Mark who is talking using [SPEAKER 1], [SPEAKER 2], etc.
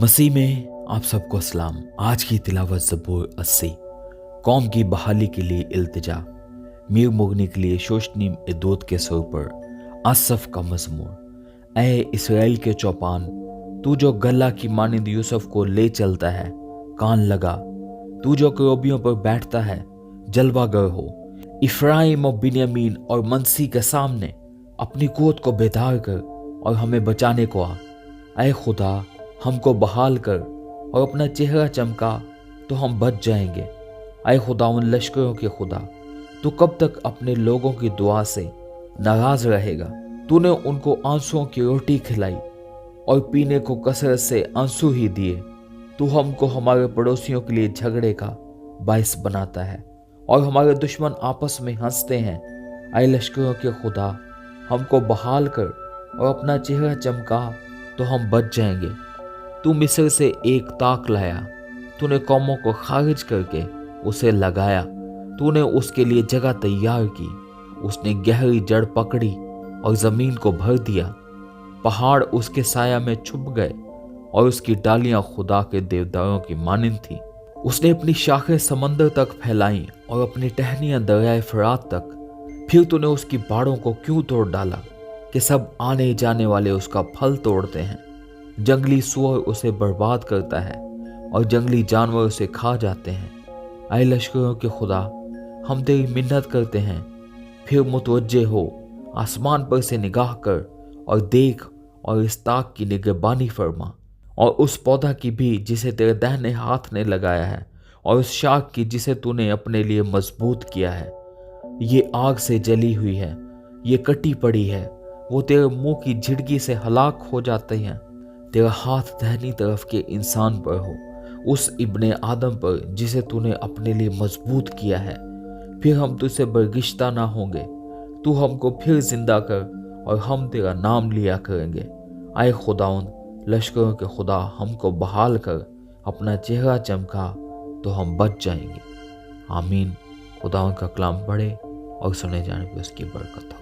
[SPEAKER 1] मसीह में आप सबको अस्सलाम। आज की तिलावत ज़बूर 80। कौम की बहाली के लिए इल्तिजा, मीर मुगनी के लिए शोशनीम इदोत के सुर पर आसफ का मज़मूर। ऐ इसराइल के चौपान, तू जो गल्ला की मानिंद यूसुफ को ले चलता है, कान लगा। तू जो करोबियों पर बैठता है, जलवागर हो। इफ्राइम और बिन्यामीन और मनसी के सामने अपनी कुव्वत को बेदार कर और हमें बचाने को आ। ऐ खुदा, हमको बहाल कर और अपना चेहरा चमका तो हम बच जाएंगे। ऐ खुदा उन लश्करों के खुदा, तू कब तक अपने लोगों की दुआ से नाराज रहेगा? तूने उनको आंसुओं की रोटी खिलाई और पीने को कसरत से आंसू ही दिए। तू हमको हमारे पड़ोसियों के लिए झगड़े का बायस बनाता है और हमारे दुश्मन आपस में हंसते हैं। ऐ लश्करों के खुदा, हमको बहाल कर और अपना चेहरा चमका तो हम बच जाएंगे। तू मिस्र से एक ताक लाया, तूने कौमों को खारिज करके उसे लगाया। तूने उसके लिए जगह तैयार की, उसने गहरी जड़ पकड़ी और जमीन को भर दिया। पहाड़ उसके साया में छुप गए और उसकी डालियां खुदा के देवदारों की मानिंद थी। उसने अपनी शाखें समंदर तक फैलाई और अपनी टहनियां दरियाए फरात तक। फिर तूने उसकी बाड़ों को क्यों तोड़ डाला कि सब आने जाने वाले उसका फल तोड़ते हैं? जंगली सूअर उसे बर्बाद करता है और जंगली जानवर उसे खा जाते हैं। ऐ लश्करों के खुदा, हम तेरी मिन्नत करते हैं, फिर मुतवज्जे हो। आसमान पर से निगाह कर और देख और इस ताक की निगरानी फरमा, और उस पौधा की भी जिसे तेरे दाहिने हाथ ने लगाया है, और उस शाख की जिसे तूने अपने लिए मजबूत किया है। ये आग से जली हुई है, ये कटी पड़ी है, वो तेरे मुंह की झिड़की से हलाक हो जाते हैं। तेरा हाथ दाहिनी तरफ के इंसान पर हो, उस इब्ने आदम पर जिसे तूने अपने लिए मजबूत किया है। फिर हम तुझसे बरगिश्ता ना होंगे। तू हमको फिर जिंदा कर और हम तेरा नाम लिया करेंगे। आए खुदाउन, लश्करों के खुदा, हमको बहाल कर, अपना चेहरा चमका तो हम बच जाएंगे। आमीन। खुदाउन का कलाम पढ़े और सुने जाने पर उसकी बरकत हो।